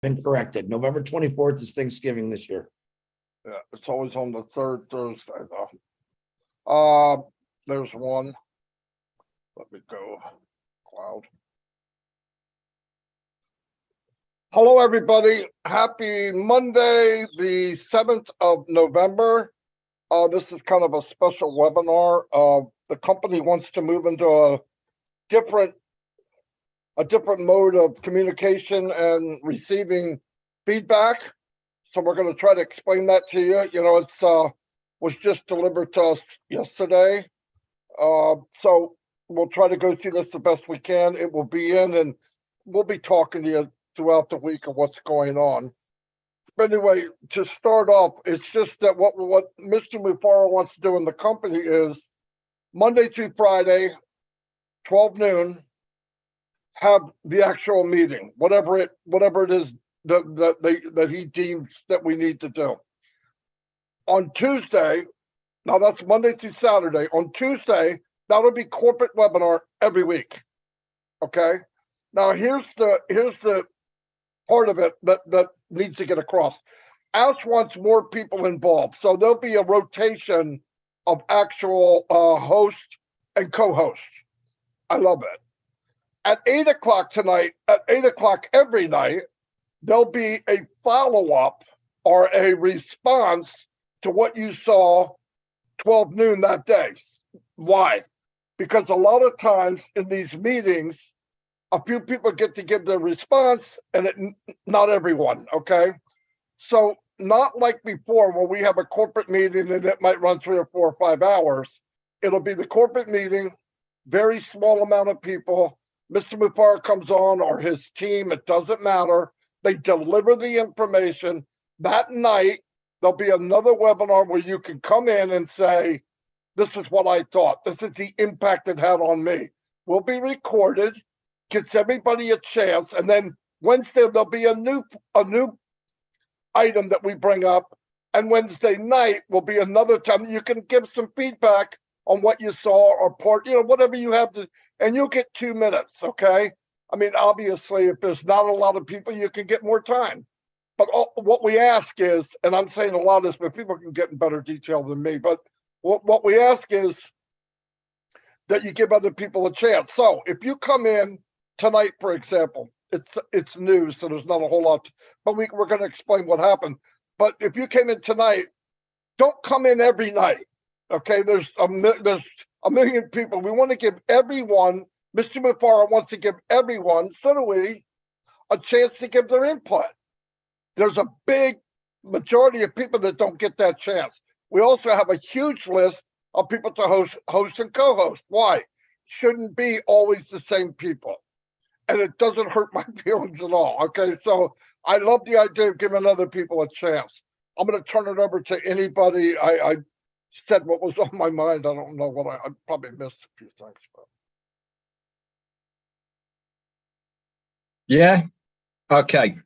Been corrected. November 24th is Thanksgiving this year. Yeah, it's always on the third Thursday though. There's one. Let me go. Cloud. Hello, everybody. Happy Monday, the 7th of November. This is kind of a special webinar. The company wants to move into a different mode of communication and receiving feedback. So we're going to try to explain that to you. You know, it's was just delivered to us yesterday. So we'll try to go through this the best we can. It will be in, and we'll be talking to you throughout the week of what's going on. But anyway, to start off, it's just that what Mr. Mufareh wants to do in the company is Monday through Friday, 12 noon, have the actual meeting, whatever it is that he deems that we need to do. On Tuesday, now that's Monday through Saturday. On Tuesday, that'll be corporate webinar every week. Okay. Now here's the part of it that needs to get across. Ash wants more people involved, so there'll be a rotation of actual host and co-host. I love it. At 8 o'clock tonight, at 8 o'clock every night, there'll be a follow-up or a response to what you saw 12 noon that day. Why? Because a lot of times in these meetings, a few people get to give their response and not everyone, okay? So not like before where we have a corporate meeting and it might run 3 or 4 or 5 hours. It'll be the corporate meeting, very small amount of people. Mr. Mufareh comes on or his team, it doesn't matter. They deliver the information. That night, there'll be another webinar where you can come in and say, this is what I thought. This is the impact it had on me. Will be recorded, gives everybody a chance. And then Wednesday, there'll be a new item that we bring up. And Wednesday night will be another time you can give some feedback on what you saw or part, you know, whatever you have to, and you'll get 2 minutes, okay? I mean, obviously, if there's not a lot of people, you can get more time. But what we ask is, and I'm saying a lot of this, but people can get in better detail than me, but what we ask is that you give other people a chance. So if you come in tonight, for example, it's news, so there's not a whole lot, but we're going to explain what happened. But if you came in tonight, don't come in every night, okay? There's a million people. We want to give everyone, Mr. Mufareh wants to give everyone, so do we, a chance to give their input. There's a big majority of people that don't get that chance. We also have a huge list of people to host and co-host. Why? Shouldn't be always the same people. And it doesn't hurt my feelings at all, okay? So I love the idea of giving other people a chance. I'm going to turn it over to anybody. I said what was on my mind. I don't know what I probably missed a few things. But. Yeah. Okay.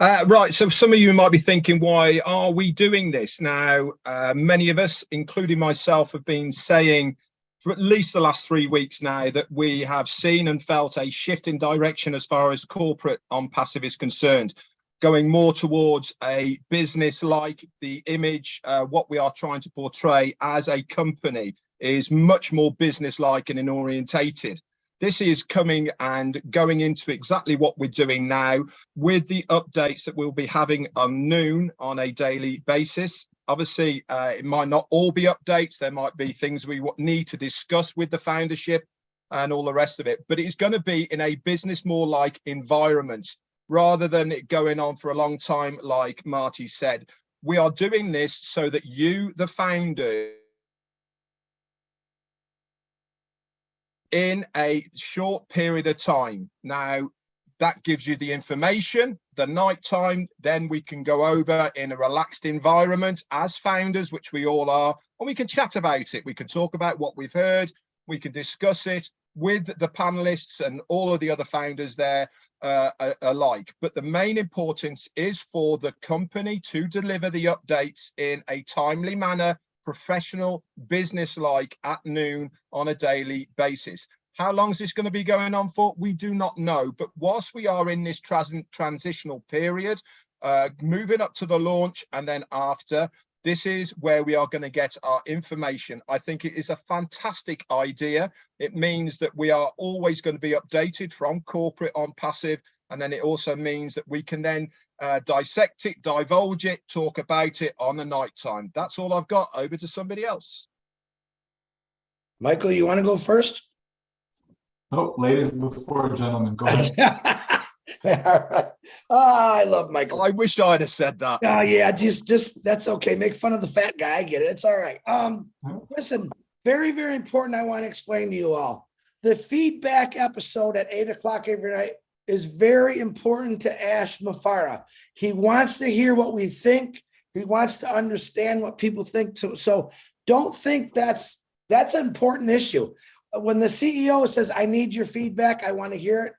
Right. So some of you might be thinking, why are we doing this now? Many of us, including myself, have been saying for at least the last 3 weeks now that we have seen and felt a shift in direction as far as corporate Onpassive is concerned, going more towards a business like the image. What we are trying to portray as a company is much more business-like and orientated. This is coming and going into exactly what we're doing now with the updates that we'll be having on noon on a daily basis. Obviously, it might not all be updates. There might be things we need to discuss with the foundership and all the rest of it, but it's going to be in a business more like environment rather than it going on for a long time. Like Marty said, we are doing this so that you, the founder, in a short period of time. Now, that gives you the information, the night time, then we can go over in a relaxed environment as founders, which we all are, and we can chat about it. We can talk about what we've heard. We can discuss it with the panelists and all of the other founders there alike. But the main importance is for the company to deliver the updates in a timely manner, professional, business-like at noon on a daily basis. How long is this going to be going on for? We do not know. But whilst we are in this transitional period, moving up to the launch and then after, this is where we are going to get our information. I think it is a fantastic idea. It means that we are always going to be updated from corporate Onpassive. And then it also means that we can then dissect it, divulge it, talk about it on the night time. That's all I've got. Over to somebody else. Michael, you want to go first? Oh, ladies before gentlemen, go ahead. I love Michael. I wish I'd have said that. Oh yeah, just that's okay. Make fun of the fat guy. I get it. It's all right. Listen, very, very important. I want to explain to you all. The feedback episode at 8 o'clock every night is very important to Ash Mufareh. He wants to hear what we think. He wants to understand what people think too. So don't think that's an important issue. When the CEO says, I need your feedback, I want to hear it.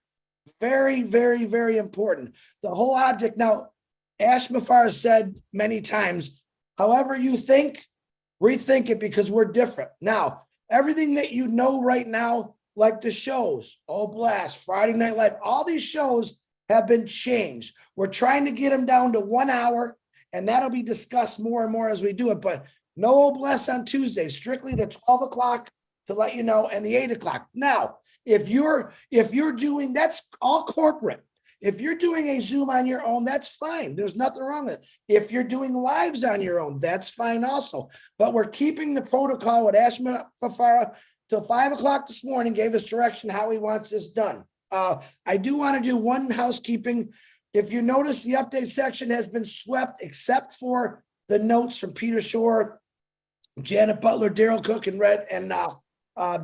Very, very, very important. The whole object. Now, Ash Mufareh said many times, however you think, rethink it because we're different. Now, everything that you know right now, like the shows, OBless, Friday Night Live, all these shows have been changed. We're trying to get them down to 1 hour, and that'll be discussed more and more as we do it. But no OBless on Tuesdays, strictly the 12 o'clock to let you know, and the 8 o'clock. Now, if you're doing, that's all corporate. If you're doing a Zoom on your own, that's fine. There's nothing wrong with it. If you're doing lives on your own, that's fine also. But we're keeping the protocol with Ash Mufareh till 5 o'clock this morning, gave us direction how he wants this done. I do want to do one housekeeping. If you notice, the update section has been swept except for the notes from Peter Shore, Janet Butler, Daryl Cook, and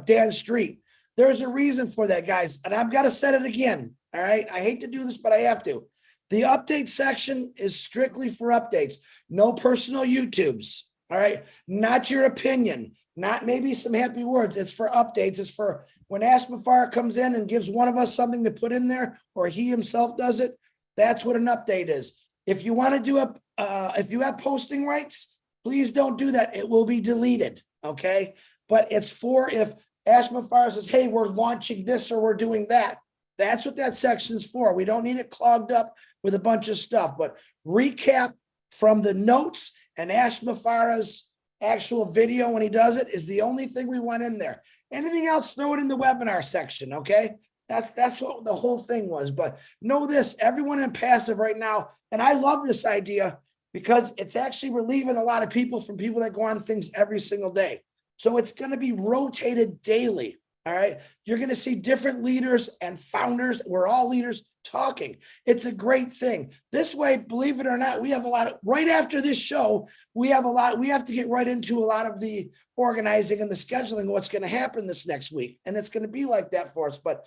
Dan Street. There's a reason for that, guys. And I've got to say it again. All right. I hate to do this, but I have to. The update section is strictly for updates. No personal YouTubes. All right. Not your opinion. Not maybe some happy words. It's for updates. It's for when Ash Mufareh comes in and gives one of us something to put in there, or he himself does it. That's what an update is. If you want to do if you have posting rights, please don't do that. It will be deleted. Okay. But it's for if Ash Mufareh says, hey, we're launching this or we're doing that. That's what that section's for. We don't need it clogged up with a bunch of stuff. But recap from the notes and Ash Mufareh's actual video when he does it is the only thing we want in there. Anything else, throw it in the webinar section, okay? That's what the whole thing was. But know this, everyone in passive right now, and I love this idea because it's actually relieving a lot of people from people that go on things every single day. So it's going to be rotated daily. All right. You're going to see different leaders and founders. We're all leaders talking. It's a great thing. This way, believe it or not, we have a lot of, right after this show, we have to get right into a lot of the organizing and the scheduling, what's going to happen this next week. And it's going to be like that for us. But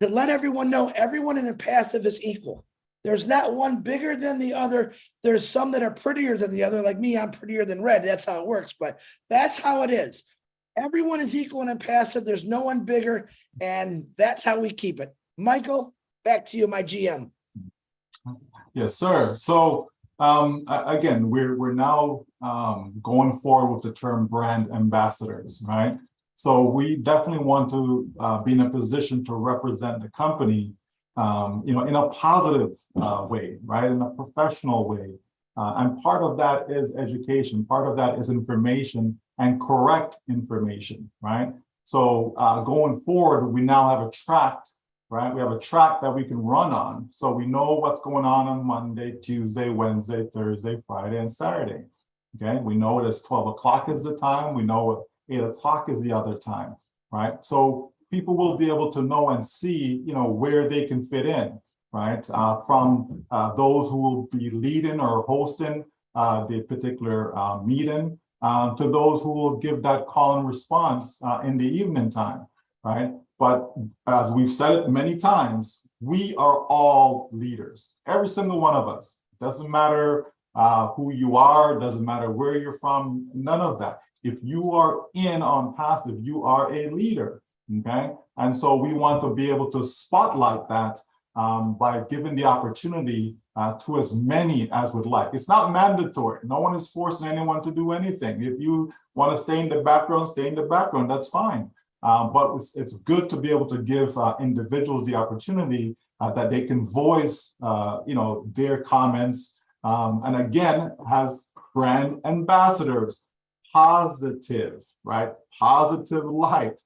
to let everyone know, everyone in the passive is equal. There's not one bigger than the other. There's some that are prettier than the other. Like me, I'm prettier than red. That's how it works. But that's how it is. Everyone is equal and passive. There's no one bigger. And that's how we keep it. Michael, back to you, my GM. Yes, sir. So again, we're now going forward with the term brand ambassadors, right? So we definitely want to be in a position to represent the company in a positive way, right? In a professional way. And part of that is education. Part of that is information and correct information, right? So going forward, we now have a track, right? We have a track that we can run on. So we know what's going on Monday, Tuesday, Wednesday, Thursday, Friday, and Saturday. Okay, we know it's 12 o'clock is the time. We know 8 o'clock is the other time, right? So people will be able to know and see, where they can fit in, right? From those who will be leading or hosting the particular meeting to those who will give that call and response in the evening time, right? But as we've said it many times, we are all leaders, every single one of us. Doesn't matter who you are, doesn't matter where you're from, none of that. If you are in Onpassive, you are a leader. Okay, and so we want to be able to spotlight that by giving the opportunity to as many as would like. It's not mandatory. No one is forcing anyone to do anything. If you want to stay in the background, stay in the background. That's fine. but it's good to be able to give individuals the opportunity that they can voice, their comments. And again, as brand ambassadors, positive, right? Positive light.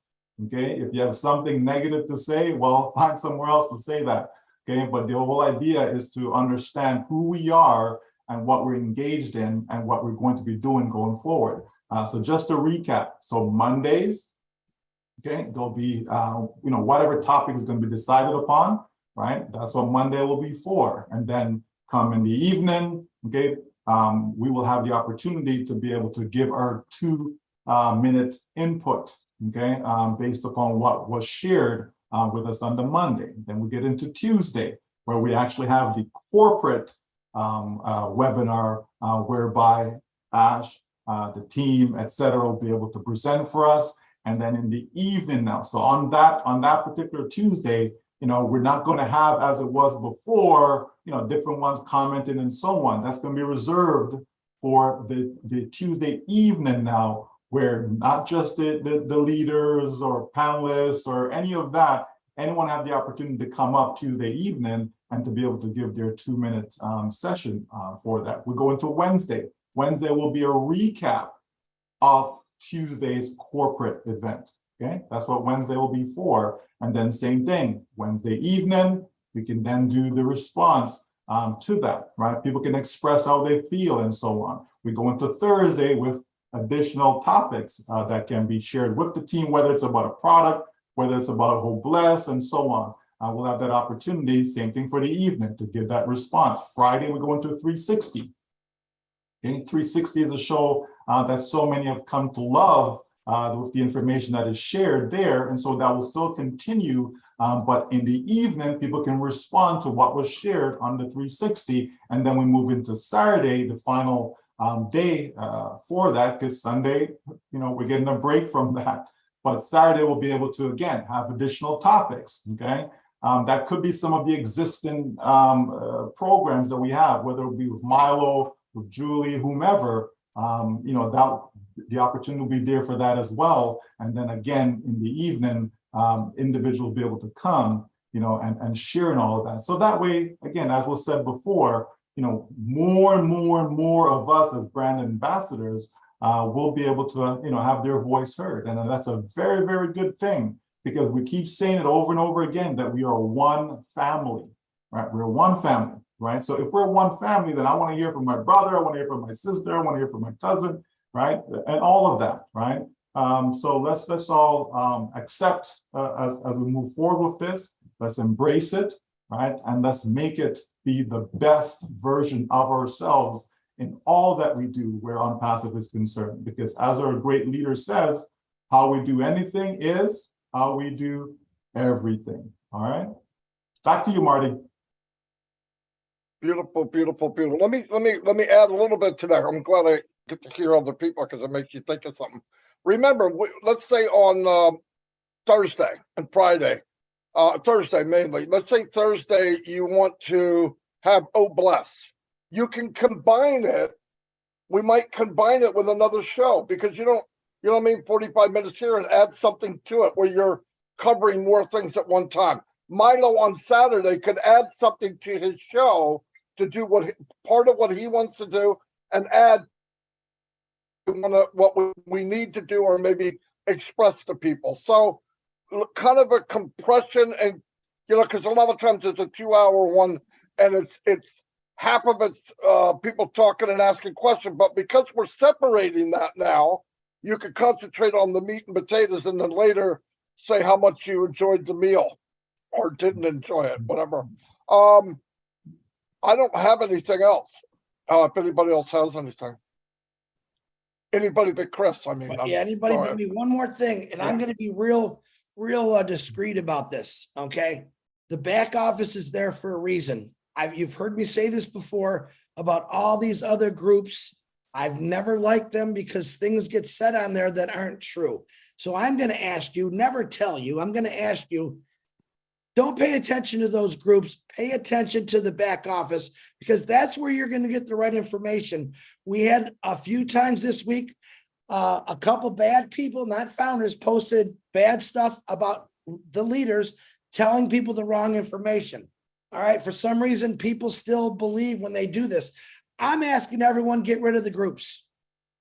Okay, if you have something negative to say, well, find somewhere else to say that. Okay, but the whole idea is to understand who we are and what we're engaged in and what we're going to be doing going forward. So just to recap, so Mondays, okay, there'll be, whatever topic is going to be decided upon, right? That's what Monday will be for. And then come in the evening, okay, we will have the opportunity to be able to give our 2-minute input, okay, based upon what was shared with us on the Monday. Then we get into Tuesday, where we actually have the corporate webinar, whereby Ash, the team, etc., will be able to present for us. And then in the evening now, so on that particular Tuesday, we're not going to have, as it was before, different ones commenting and so on. That's going to be reserved for the Tuesday evening now, where not just the leaders or panelists or any of that, anyone have the opportunity to come up Tuesday evening and to be able to give their 2-minute session for that. We go into Wednesday. Wednesday will be a recap of Tuesday's corporate event. Okay, that's what Wednesday will be for. And then same thing, Wednesday evening, we can then do the response to that, right? People can express how they feel and so on. We go into Thursday with additional topics that can be shared with the team, whether it's about a product, whether it's about OBless and so on. We'll have that opportunity, same thing for the evening, to give that response. Friday, we go into 360. Okay, 360 is a show that so many have come to love with the information that is shared there. And so that will still continue. But in the evening, people can respond to what was shared on the 360. And then we move into Saturday, the final day for that, because Sunday, we're getting a break from that. But Saturday we'll be able to, again, have additional topics, okay? That could be some of the existing programs that we have, whether it be with Milo, with Julie, whomever, the opportunity will be there for that as well. And then again, in the evening, individuals will be able to come, and share and all of that. So that way, again, as was said before, more and more of us as brand ambassadors will be able to, have their voice heard. And that's a very, very good thing, because we keep saying it over and over again that we are one family, right? We're one family, right? So if we're one family, then I want to hear from my brother, I want to hear from my sister, I want to hear from my cousin, right? And all of that, right? So let's all accept as we move forward with this. Let's embrace it, right? And let's make it be the best version of ourselves in all that we do where Onpassive is concerned. Because as our great leader says, how we do anything is how we do everything. All right. Back to you, Marty. Beautiful, beautiful, beautiful. Let me add a little bit to that. I'm glad I get to hear other people, because it makes you think of something. Remember, let's say on Thursday and Friday, Thursday mainly. Let's say Thursday you want to have OBless. You can combine it. We might combine it with another show, because you know what I mean, 45 minutes here, and add something to it where you're covering more things at one time. Milo on Saturday could add something to his show to do part of what he wants to do, and add what we need to do, or maybe express to people. So kind of a compression, and because a lot of times it's a 2-hour one, and it's half of it's people talking and asking questions. But because we're separating that now, you can concentrate on the meat and potatoes, and then later say how much you enjoyed the meal or didn't enjoy it, whatever. I don't have anything else. If anybody else has anything. Anybody but Chris, I mean. Yeah, anybody but me. One more thing, and I'm going to be real discreet about this, okay? The back office is there for a reason. You've heard me say this before about all these other groups. I've never liked them because things get said on there that aren't true. So I'm going to ask you, never tell you, I'm going to ask you, don't pay attention to those groups. Pay attention to the back office, because that's where you're going to get the right information. We had a few times this week, A couple bad people, not founders, posted bad stuff about the leaders telling people the wrong information. All right. For some reason, people still believe when they do this. I'm asking everyone, get rid of the groups.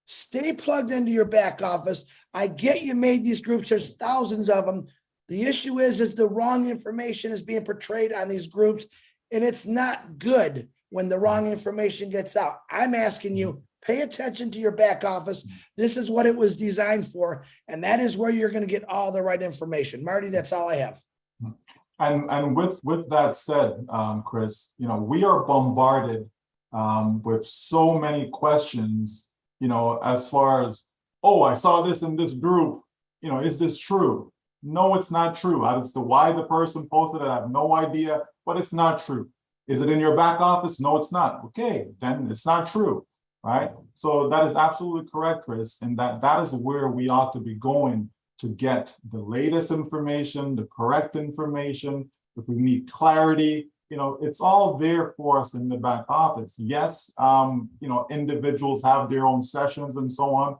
Stay plugged into your back office. I get you made these groups. There's thousands of them. The issue is the wrong information is being portrayed on these groups, and it's not good when the wrong information gets out. I'm asking you, pay attention to your back office. This is what it was designed for, and that is where you're going to get all the right information. Marty, that's all I have. And with that said, Chris, we are bombarded with so many questions, as far as, oh, I saw this in this group, is this true? No, it's not true. As to why the person posted it, I have no idea, but it's not true. Is it in your back office? No, it's not. Okay, then it's not true, right? So that is absolutely correct, Chris, and that is where we ought to be going to get the latest information, the correct information. If we need clarity, it's all there for us in the back office. Yes, individuals have their own sessions and so on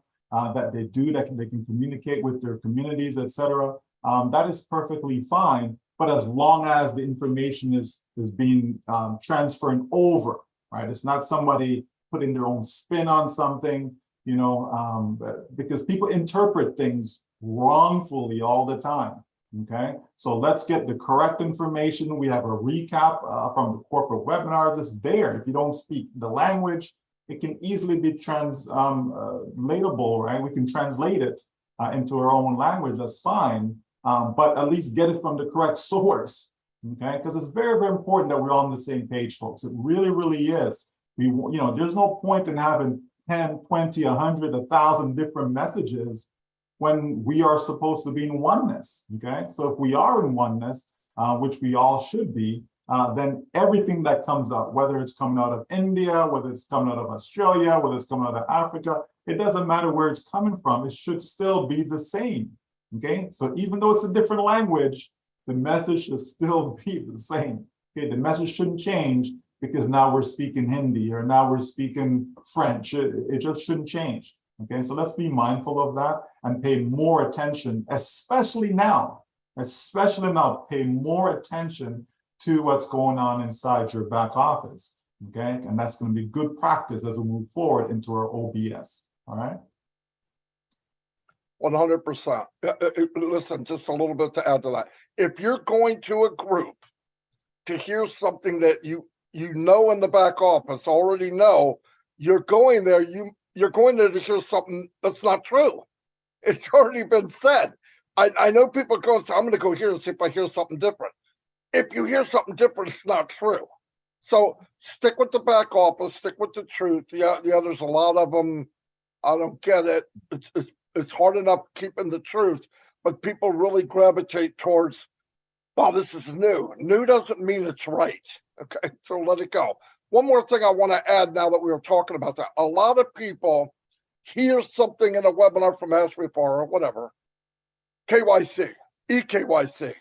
that they do, that they can communicate with their communities, etc. That is perfectly fine, but as long as the information is being transferred over, right? It's not somebody putting their own spin on something, because people interpret things wrongfully all the time. Okay, so let's get the correct information. We have a recap from the corporate webinars. It's there. If you don't speak the language, it can easily be translatable, right? We can translate it into our own language. That's fine, but at least get it from the correct source. Okay, because it's very, very important that we're on the same page, folks. It really, really is. There's no point in having 10, 20, 100, 1,000 different messages when we are supposed to be in oneness. Okay, so if we are in oneness, which we all should be, then everything that comes out, whether it's coming out of India, whether it's coming out of Australia, whether it's coming out of Africa, it doesn't matter where it's coming from, it should still be the same. Okay, so even though it's a different language, the message should still be the same. Okay, the message shouldn't change because now we're speaking Hindi or now we're speaking French. It just shouldn't change. Okay, so let's be mindful of that and pay more attention, especially now, pay more attention to what's going on inside your back office. Okay, and that's going to be good practice as we move forward into our OBS. All right. 100%. Listen, just a little bit to add to that. If you're going to a group to hear something that you know in the back office already know, you're going there, you're going there to hear something that's not true. It's already been said. I know people go, so I'm going to go here and see if I hear something different. If you hear something different, it's not true. So stick with the back office, stick with the truth. Yeah, there's a lot of them. I don't get it. It's hard enough keeping the truth, but people really gravitate towards, oh, this is new. New doesn't mean it's right. Okay, so let it go. One more thing I want to add now that we were talking about that. A lot of people hear something in a webinar from Mufareh or whatever, KYC, EKYC,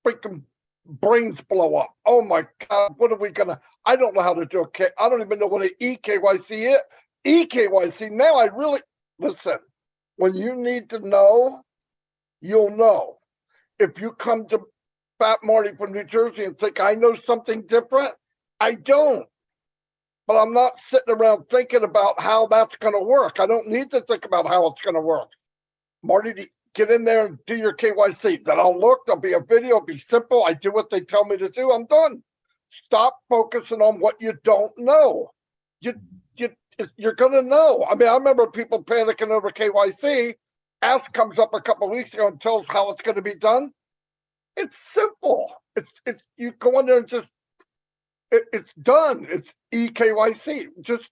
freaking brains blow up. Oh my God, what are we gonna, I don't know how to do it. I don't even know what an EKYC is. EKYC, now I really, listen, when you need to know, you'll know. If you come to Fat Marty from New Jersey and think I know something different, I don't. But I'm not sitting around thinking about how that's going to work. I don't need to think about how it's going to work. Marty, get in there and do your KYC. Then I'll look, there'll be a video, it'll be simple. I do what they tell me to do, I'm done. Stop focusing on what you don't know. You're going to know. I mean, I remember people panicking over KYC. Ask comes up a couple of weeks ago and tells how it's going to be done. It's simple. It's you go in there and just, it's done. It's EKYC. Just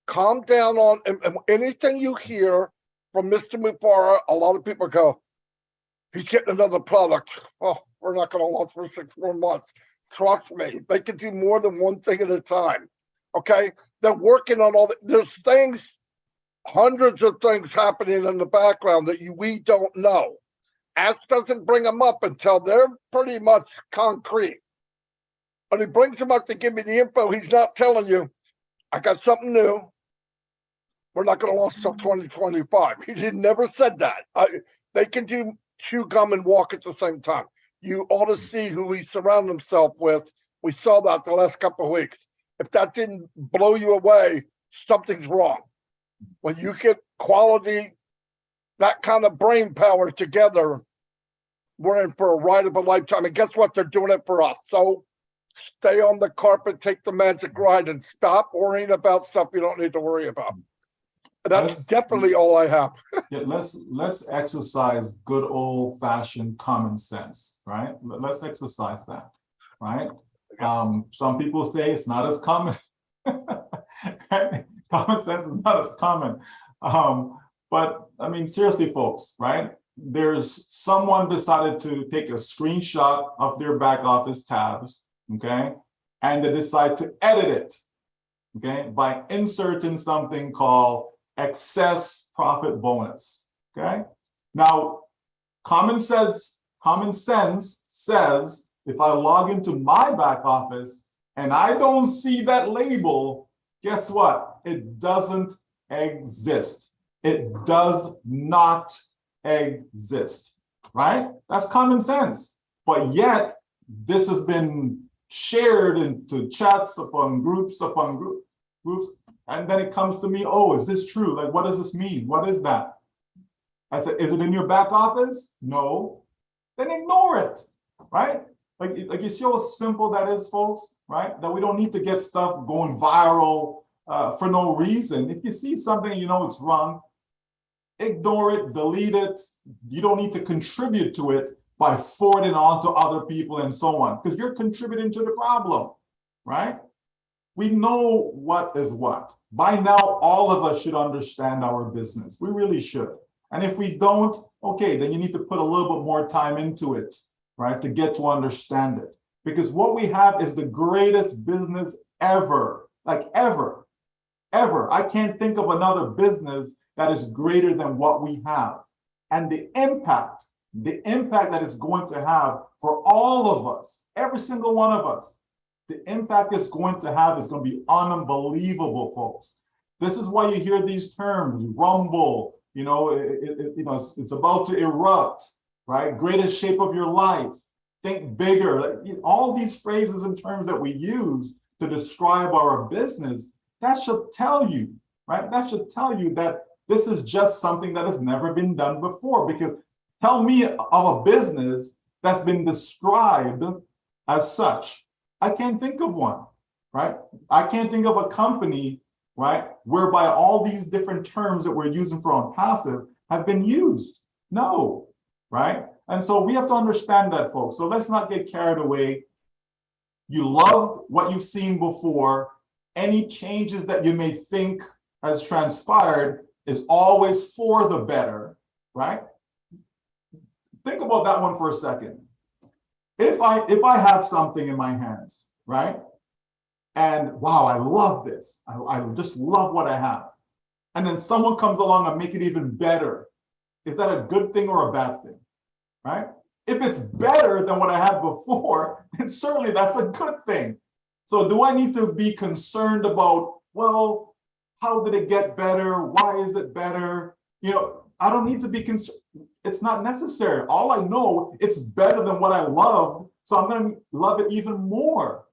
calm down on and anything you hear from Mr. Mufareh. A lot of people go, he's getting another product. Oh, we're not going to launch for 6 more months. Trust me, they can do more than one thing at a time. Okay, they're working on all there's things, hundreds of things happening in the background that we don't know. Ask doesn't bring them up until they're pretty much concrete. When he brings them up to give me the info, he's not telling you, I got something new. we're not going to launch till 2025. He never said that. They can chew gum and walk at the same time. You ought to see who he surrounded himself with. We saw that the last couple of weeks. If that didn't blow you away, something's wrong. When you get quality, that kind of brain power together, we're in for a ride of a lifetime. And guess what? They're doing it for us. So stay on the carpet, take the magic ride, and stop worrying about stuff you don't need to worry about. That's definitely all I have. Yeah, let's exercise good old-fashioned common sense, right? Let's exercise that, right? Some people say it's not as common. Common sense is not as common. But I mean, seriously, folks, right? There's someone decided to take a screenshot of their back office tabs, okay? And they decide to edit it, okay? By inserting something called excess profit bonus, okay? Now, common sense says if I log into my back office and I don't see that label, guess what? It doesn't exist. It does not exist, right? That's common sense. But yet, this has been shared into chats upon groups, and then it comes to me, oh, is this true? Like, what does this mean? What is that? I said, is it in your back office? No. Then ignore it, right? Like you see how simple that is, folks, right? That we don't need to get stuff going viral for no reason. If you see something and you know it's wrong, ignore it, delete it. You don't need to contribute to it by forwarding on to other people and so on, because you're contributing to the problem, right? We know what is what. By now, all of us should understand our business. We really should. And if we don't, okay, then you need to put a little bit more time into it, right, to get to understand it. Because what we have is the greatest business ever, like ever. I can't think of another business that is greater than what we have. And the impact that it's going to have for all of us, every single one of us, the impact it's going to have is going to be unbelievable, folks. This is why you hear these terms, rumble, it's about to erupt, right? Greatest shape of your life, think bigger. Like, all these phrases and terms that we use to describe our business, that should tell you, right? That should tell you that this is just something that has never been done before. Because tell me of a business that's been described as such. I can't think of one, right? I can't think of a company, right, whereby all these different terms that we're using for Onpassive have been used. No, right? And so we have to understand that, folks. So let's not get carried away. You love what you've seen before. Any changes that you may think has transpired is always for the better, right? Think about that one for a second. If I have something in my hands, right? And wow, I love this. I just love what I have. And then someone comes along and make it even better. Is that a good thing or a bad thing, right? If it's better than what I had before, then certainly that's a good thing. So do I need to be concerned about, well, how did it get better? Why is it better? I don't need to be concerned. It's not necessary. All I know, it's better than what I loved, so I'm going to love it even more.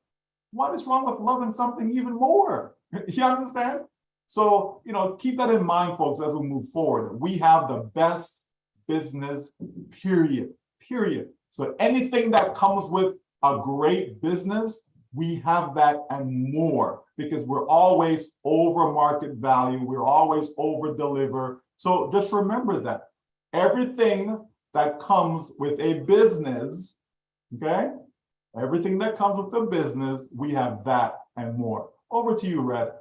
What is wrong with loving something even more? You understand? So, keep that in mind, folks, as we move forward. We have the best business, period. So anything that comes with a great business, we have that and more, because we're always over market value. We're always over deliver. So just remember that everything that comes with a business, okay? Everything that comes with a business, we have that and more. Over to you, Red.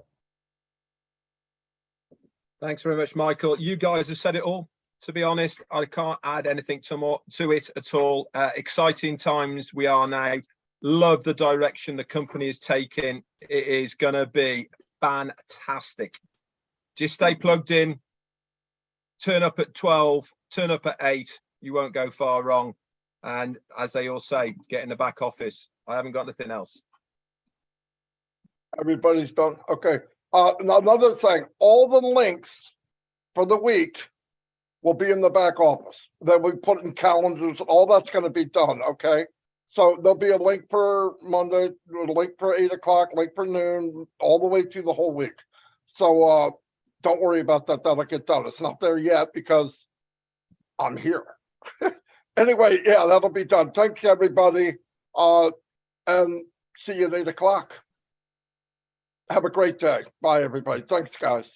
Thanks very much, Michael. You guys have said it all. To be honest, I can't add anything to it at all. Exciting times we are now. Love the direction the company is taking. It is going to be fantastic. Just stay plugged in. Turn up at 12, turn up at 8. You won't go far wrong. And as they all say, get in the back office. I haven't got anything else. Everybody's done. Okay. And another thing, all the links for the week will be in the back office. That we put in calendars, all that's going to be done, okay? So there'll be a link for Monday, a link for 8 o'clock, link for noon, all the way through the whole week. So don't worry about that, that'll get done. It's not there yet because I'm here. Anyway, yeah, that'll be done. Thanks, everybody. And see you at 8 o'clock. Have a great day. Bye, everybody. Thanks, guys.